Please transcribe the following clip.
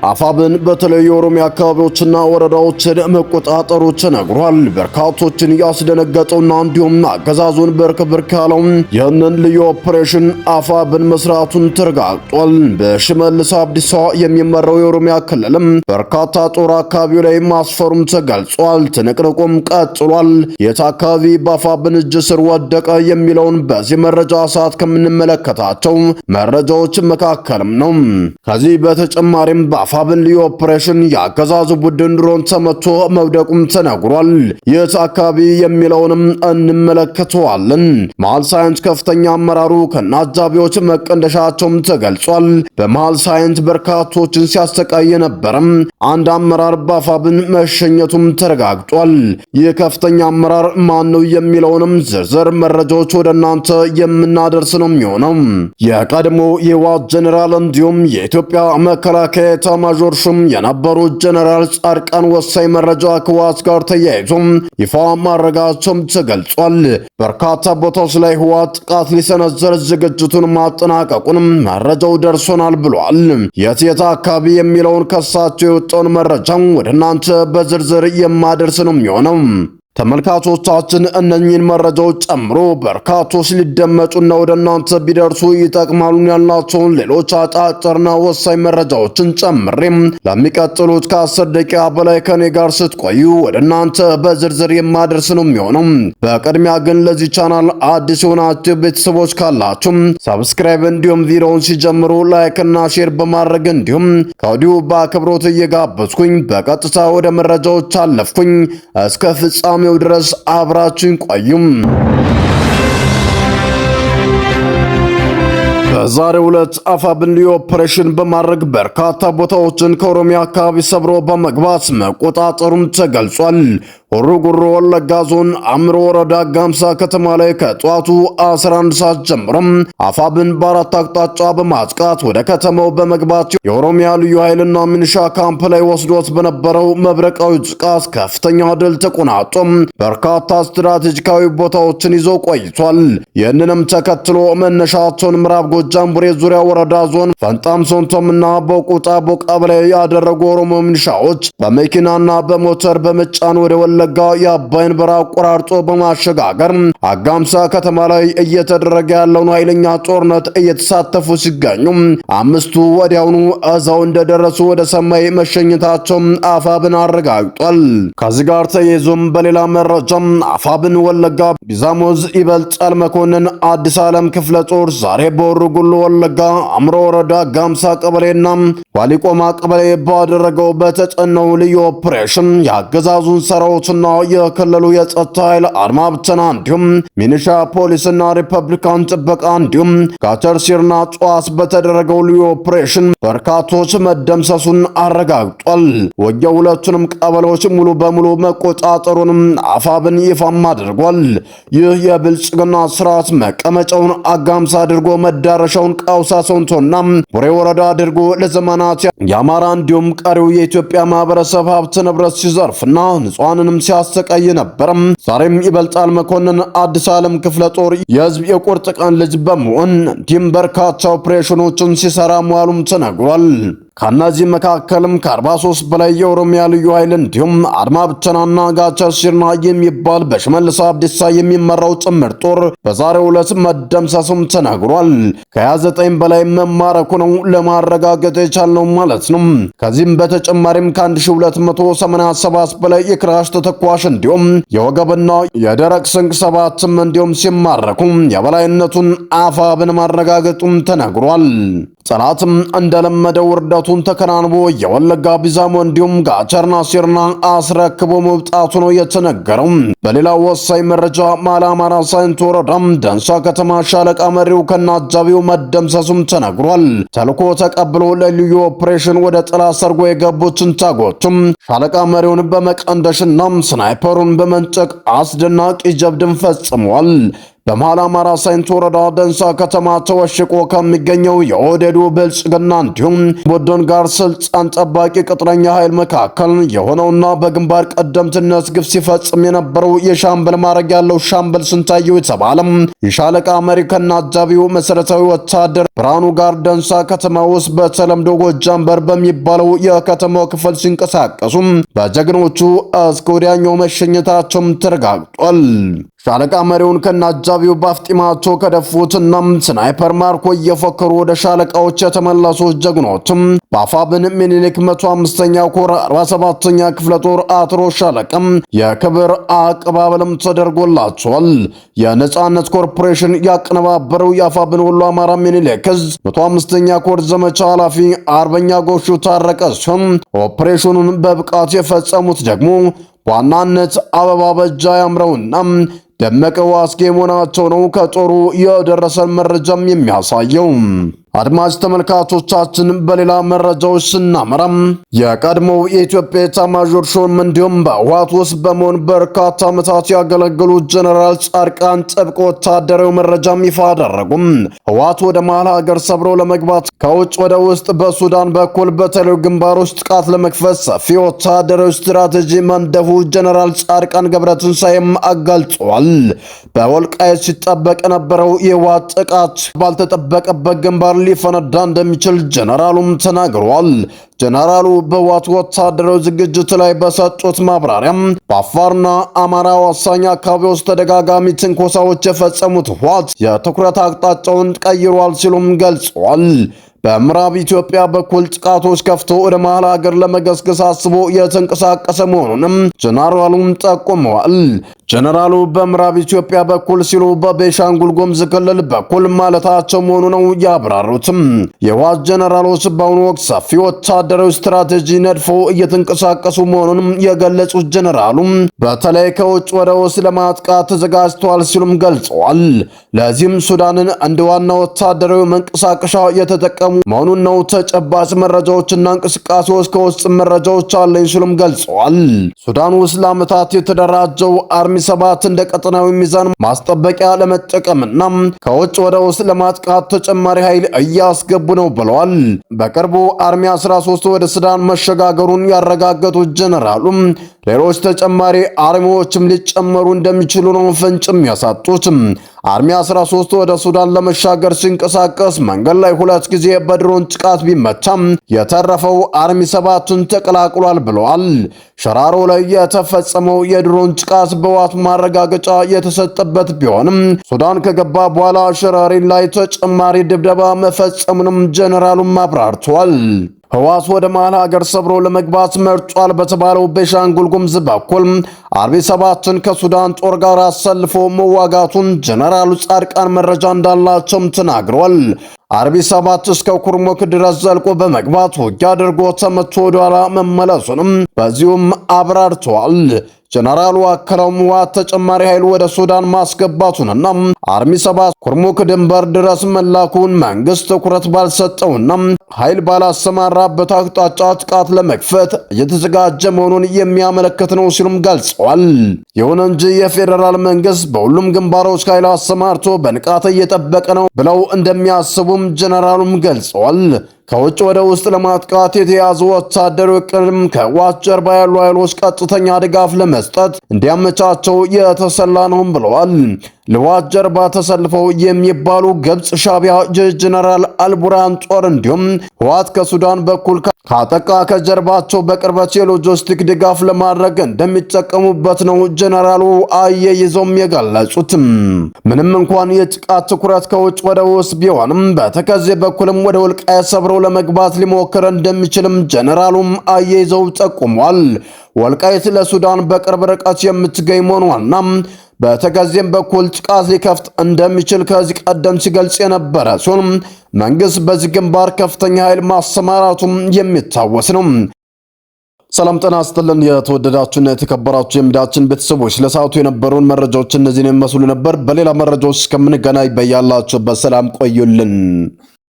አፋብን በተለያዩ የኦሮሚያ አካባቢዎችና ወረዳዎችን መቆጣጠሩ ተነግሯል። በርካቶችን ያስደነገጠውና እንዲሁም አገዛዙን በርክብርክ ያለው ይህንን ልዩ ኦፕሬሽን አፋብን መስራቱን ተረጋግጧል። በሽመልስ አብዲሳ የሚመራው የኦሮሚያ ክልልም በርካታ ጦር አካባቢው ላይ ማስፈሩም ተገልጿል። ትንቅንቁም ቀጥሏል። የት አካባቢ በአፋብን እጅ ስር ወደቀ የሚለውን በዚህ መረጃ ሰዓት ከምንመለከታቸው መረጃዎች መካከልም ነው። ከዚህ በተጨማሪም አፋብን ልዩ ኦፕሬሽን የአገዛዙ ቡድን ድሮን ተመቶ መውደቁም ተነግሯል። የት አካባቢ የሚለውንም እንመለከተዋለን። መሃል ሳይንት ከፍተኛ አመራሩ ከነአጃቢዎች መቀንደሻቸውም ተገልጿል። በመሃል ሳይንት በርካቶችን ሲያሰቃይ ነበረም አንድ አመራር በአፋብን መሸኘቱም ተረጋግጧል። ይህ ከፍተኛ አመራር ማን ነው የሚለውንም ዝርዝር መረጃዎች ወደ እናንተ የምናደርስ ነው የሚሆነው። የቀድሞ የህወሓት ጀነራል እንዲሁም የኢትዮጵያ መከላከያ ኤታማዦር ሹም የነበሩ ጀነራል ጻድቃን ወሳኝ መረጃ ከህወሓት ጋር ተያይዞ ይፋ ማድረጋቸውም ተገልጿል። በርካታ ቦታዎች ላይ ህወሓት ጥቃት ሊሰነዘር ዝግጅቱን ማጠናቀቁንም መረጃው ደርሶናል ብሏል። የት አካባቢ የሚለውን ከሳቸው የወጣውን መረጃ ወደ እናንተ በዝርዝር የማደርስ ነው የሚሆነው። ተመልካቾቻችን እነኚህን መረጃዎች ጨምሮ በርካቶች ሊደመጡና ወደ እናንተ ቢደርሱ ይጠቅማሉ ያልናቸውን ሌሎች አጫጭርና ወሳኝ መረጃዎችን ጨምሬም ለሚቀጥሉት ከ10 ደቂቃ በላይ ከኔ ጋር ስትቆዩ ወደ እናንተ በዝርዝር የማደርስ ነው የሚሆነው። በቅድሚያ ግን ለዚህ ቻናል አዲስ የሆናችሁ ቤተሰቦች ካላችሁ ሰብስክራይብ እንዲሁም ቪዲዮውን ሲጀምሩ ላይክ እና ሼር በማድረግ እንዲሁም ከወዲሁ በአክብሮት እየጋበዝኩኝ በቀጥታ ወደ መረጃዎች አለፍኩኝ። እስከ ፍጻሜ ድረስ አብራችሁን ቆዩም። በዛሬው ዕለት አፋብን ልዩ ኦፕሬሽን በማድረግ በርካታ ቦታዎችን ከኦሮሚያ አካባቢ ሰብሮ በመግባት መቆጣጠሩም ተገልጿል። ሆሮ ጉዱሩ ወለጋ ዞን አምሮ ወረዳ ጋምሳ ከተማ ላይ ከጧቱ 11 ሰዓት ጀምሮም አፋብን በአራት አቅጣጫ በማጥቃት ወደ ከተማው በመግባት የኦሮሚያ ልዩ ኃይልና ሚኒሻ ካምፕ ላይ ወስዶት በነበረው መብረቃዊ ጥቃት ከፍተኛ ድል ተቆናጦም በርካታ ስትራቴጂካዊ ቦታዎችን ይዞ ቆይቷል። ይህንንም ተከትሎ መነሻቸውን ምዕራብ ጎጃም ቡሬ ዙሪያ ወረዳ ዞን ፈንጣም ሶንቶምና በቁጣ ቦቃብላ ያደረጉ ኦሮሞ ሚኒሻዎች በመኪናና በሞተር በመጫን ወደ ወለጋ የአባይን በረሃ አቆራርጦ በማሸጋገር አጋምሳ ከተማ ላይ እየተደረገ ያለውን ኃይለኛ ጦርነት እየተሳተፉ ሲገኙ አምስቱ ወዲያውኑ እዛው እንደደረሱ ወደ ሰማይ መሸኘታቸው አፋብን አረጋግጧል። ከዚህ ጋር ተያይዞም በሌላ መረጃም አፋብን ወለጋ ቢዛሞዝ ይበልጣል መኮንን አዲስ ዓለም ክፍለ ጦር ዛሬ በሆሮ ጉዱሩ ወለጋ አምሮ ወረዳ ጋምሳ ቀበሌና ዋሊቆማ ቀበሌ ባደረገው በተጠናው ልዩ ኦፕሬሽን የአገዛዙን ሰራዊትና የክልሉ የጸጥታ ኃይል አድማ ብተና እንዲሁም ሚኒሻ ፖሊስና ሪፐብሊካን ጥበቃ እንዲሁም ካተርሲርና ጨዋስ በተደረገው ልዩ ኦፕሬሽን በርካቶች መደምሰሱን አረጋግጧል። ወዲያው ሁለቱንም ቀበሌዎች ሙሉ በሙሉ መቆጣጠሩንም አፋብን ይፋም አድርጓል። ይህ የብልጽግና ስርዓት መቀመጫውን አጋምሳ አድርጎ መዳረሻውን ቃውሳ ሶንቶና ቡሬ ወረዳ አድርጎ ለዘመናት የአማራ እንዲሁም ቀሪው የኢትዮጵያ ማህበረሰብ ሀብት ንብረት ሲዘርፍና ንጹሃንንም ሲያሰቃይ ነበርም። ዛሬም ይበልጣል መኮንን አዲስ ዓለም ክፍለ ጦር የህዝብ የቁርጥ ቀን ልጅ በመሆን እንዲሁም በርካታ ኦፕሬሽኖችን ሲሰራ መዋሉም ተነግሯል። ከነዚህ መካከልም ከ43 በላይ የኦሮሚያ ልዩ ኃይል እንዲሁም አድማ ብተናና ጋቸርሲርና የሚባል በሽመልስ አብዲሳ የሚመራው ጥምር ጦር በዛሬው ዕለት መደምሰሱም ተነግሯል። ከ29 በላይ መማረኩ ነው ለማረጋገጥ የቻልነው ማለት ነው። ከዚህም በተጨማሪም ከ1287 በላይ የክላሽ ተተኳሽ እንዲሁም የወገብና የደረቅ ስንቅ 7 እንዲሁም ሲማረኩ የበላይነቱን አፋብን ማረጋገጡም ተነግሯል። ጠላትም እንደለመደው ውርደቱን ተከናንቦ የወለጋ ቢዛሞ እንዲሁም ጋቸርና ሲርና አስረክቦ መውጣቱ ነው የተነገረው። በሌላ ወሳኝ መረጃ መሃል አማራ ሳይንት ወረዳም ደንሳ ከተማ ሻለቃ መሪው ከነአጃቢው መደምሰሱም ተነግሯል። ተልኮ ተቀብሎ ለልዩ ኦፕሬሽን ወደ ጠላት ሰርጎ የገቡትን ታጎቱም ሻለቃ መሪውን በመቀንደሽና ስናይፐሩን በመንጨቅ አስደናቂ ጀብድን ፈጽሟል። በመሃል አማራ ሳይንት ወረዳ ደንሳ ከተማ ተወሽቆ ከሚገኘው የኦህዴዱ ብልጽግና እንዲሁም ቡድን ጋር ስልጣን ጠባቂ ቅጥረኛ ኃይል መካከል የሆነውና በግንባር ቀደምትነት ግፍ ሲፈጽም የነበረው የሻምበል ማዕረግ ያለው ሻምበል ስንታየው የተባለም የሻለቃ መሪ ከነ አጃቢው መሰረታዊ ወታደር ብርሃኑ ጋር ደንሳ ከተማ ውስጥ በተለምዶ ጎጃም በር በሚባለው የከተማው ክፍል ሲንቀሳቀሱ በጀግኖቹ እስከ ወዲያኛው መሸኘታቸውም ተረጋግጧል። ሻለቃ መሪውን ከናጃቢው ባፍጢማቸው ከደፉትና ስናይፐር ማርኮ እየፈከሩ ወደ ሻለቃዎች የተመለሱ ጀግኖችም በአፋብን ሚኒሊክ 105ኛ ኮር 47ኛ ክፍለ ጦር አትሮ ሻለቃም የክብር አቀባበልም ተደርጎላቸዋል። የነጻነት ኮርፖሬሽን ያቀነባበረው የአፋብን ወሎ አማራ ሚኒሊክ 105ኛ ኮር ዘመቻ ኃላፊ አርበኛ ጎሹ ታረቀ ሲሆን ኦፕሬሽኑን በብቃት የፈጸሙት ደግሞ በዋናነት አበባ በጃ ያምረውና ደመቀ ዋስጌ መሆናቸው ነው ከጦሩ የደረሰን መረጃም የሚያሳየው። አድማጭ ተመልካቾቻችን በሌላ መረጃዎች ስናመራም የቀድሞው የኢትዮጵያ ኤታማዦር ሹም እንዲሁም በህወሓት ውስጥ በመሆን በርካታ ዓመታት ያገለገሉ ጀነራል ጻድቃን ጥብቅ ወታደራዊ መረጃም ይፋ አደረጉም። ህወሓት ወደ መሃል ሀገር ሰብረው ለመግባት ከውጭ ወደ ውስጥ በሱዳን በኩል በተለያዩ ግንባሮች ጥቃት ለመክፈት ሰፊ ወታደራዊ ስትራቴጂ መንደፉ ጀነራል ጻድቃን ገብረትንሳኤም አጋልጸዋል። በወልቃይት ሲጠበቅ የነበረው የህወሓት ጥቃት ባልተጠበቀበት ግንባር ሊፈነዳ እንደሚችል ጀነራሉም ተናግረዋል። ጀነራሉ በህወሓት ወታደራዊ ዝግጅት ላይ በሰጡት ማብራሪያም በአፋርና አማራ አዋሳኝ አካባቢዎች ተደጋጋሚ ትንኮሳዎች የፈጸሙት ህወሓት የትኩረት አቅጣጫውን ቀይሯል ሲሉም ገልጸዋል። በምዕራብ ኢትዮጵያ በኩል ጥቃቶች ከፍቶ ወደ መሃል ሀገር ለመገስገስ አስቦ የተንቀሳቀሰ መሆኑንም ጀነራሉም ጠቁመዋል። ጀነራሉ በምዕራብ ኢትዮጵያ በኩል ሲሉ በቤኒሻንጉል ጉሙዝ ክልል በኩል ማለታቸው መሆኑ ነው ያብራሩትም። የህወሓት ጀነራሎች በአሁኑ ወቅት ሰፊ ወታደራዊ ስትራቴጂ ነድፎ እየተንቀሳቀሱ መሆኑንም የገለጹት ጀነራሉ በተለይ ከውጭ ወደ ውስጥ ለማጥቃት ተዘጋጅተዋል ሲሉም ገልጸዋል። ለዚህም ሱዳንን እንደ ዋና ወታደራዊ መንቀሳቀሻ የተጠቀሙ መሆኑን ነው ተጨባጭ መረጃዎችና እንቅስቃሴዎች ከውስጥ መረጃዎች አለኝ ሲሉም ገልጸዋል። ሱዳን ውስጥ ለዓመታት የተደራጀው አርሚ 7 እንደ ቀጠናዊ ሚዛን ማስጠበቂያ ለመጠቀምና ከውጭ ወደ ውስጥ ለማጥቃት ተጨማሪ ኃይል እያስገቡ ነው ብለዋል። በቅርቡ አርሚ 13 ወደ ሱዳን መሸጋገሩን ያረጋገጡት ጀነራሉ ሌሎች ተጨማሪ አርሚዎችም ሊጨመሩ እንደሚችሉ ነው ፍንጭም ያሳጡት። አርሚ 13 ወደ ሱዳን ለመሻገር ሲንቀሳቀስ መንገድ ላይ 2 ጊዜ በድሮን ጥቃት ቢመታም የተረፈው አርሚ 7ን ተቀላቅሏል ብለዋል። ሸራሮ ላይ የተፈጸመው የድሮን ጥቃት በህወሓት ማረጋገጫ የተሰጠበት ቢሆንም ሱዳን ከገባ በኋላ ሸራሪን ላይ ተጨማሪ ድብደባ መፈጸሙንም ጀነራሉም አብራርተዋል። ህወሓት ወደ መሃል ሀገር ሰብሮ ለመግባት መርጧል በተባለው ቤኒሻንጉል ጉሙዝ በኩል አርሚ 7ን ከሱዳን ጦር ጋር አሰልፎ መዋጋቱን ጀነራሉ ጻድቃን መረጃ እንዳላቸውም ተናግረዋል። አርሚ 7 እስከ ኩርሙክ ድረስ ዘልቆ በመግባት ውጊያ አድርጎ ተመቶ ወደኋላ መመለሱንም በዚሁም አብራርተዋል። ጀነራሉ አክለውም ህወሓት ተጨማሪ ኃይል ወደ ሱዳን ማስገባቱንና አርሚ 7 ኩርሙክ ድንበር ድረስ መላኩን መንግስት ትኩረት ባልሰጠውና ኃይል ባላሰማራበት አቅጣጫ ጥቃት ለመክፈት እየተዘጋጀ መሆኑን የሚያመለክት ነው ሲሉም ገልጸዋል። ይሁን እንጂ የፌዴራል መንግስት በሁሉም ግንባሮች ኃይል አሰማርቶ በንቃት እየጠበቀ ነው ብለው እንደሚያስቡም ጀነራሉም ገልጸዋል። ከውጭ ወደ ውስጥ ለማጥቃት የተያዙ ወታደራዊ ዕቅድም ከህወሓት ጀርባ ያሉ ኃይሎች ቀጥተኛ ድጋፍ ለመስጠት እንዲያመቻቸው የተሰላ ነውም ብለዋል። ለህወሓት ጀርባ ተሰልፈው የሚባሉ ግብጽ፣ ሻቢያ፣ ጀነራል አልቡርሃን ጦር እንዲሁም ህወሓት ከሱዳን በኩል ካጠቃ ከጀርባቸው በቅርበት የሎጂስቲክ ድጋፍ ለማድረግ እንደሚጠቀሙበት ነው ጀነራሉ አያይዘውም የገለጹት። ምንም እንኳን የጥቃት ትኩረት ከውጭ ወደ ውስጥ ቢሆንም በተከዜ በኩልም ወደ ወልቃይት ሰብረው ለመግባት ሊሞክር እንደሚችልም ጀነራሉም አያይዘው ጠቁሟል። ወልቃይት ለሱዳን በቅርብ ርቀት የምትገኝ መሆኗና በተከዜም በኩል ጥቃት ሊከፍት እንደሚችል ከዚህ ቀደም ሲገልጽ የነበረ ሲሆን መንግስት በዚህ ግንባር ከፍተኛ ኃይል ማሰማራቱም የሚታወስ ነው። ሰላም ጤና ይስጥልን። የተወደዳችሁና የተከበራችሁ የሚዲያችን ቤተሰቦች ለሰዓቱ የነበሩን መረጃዎች እነዚህን የሚመስሉ ነበር። በሌላ መረጃዎች እስከምንገናኝ በያላችሁበት ሰላም ቆዩልን።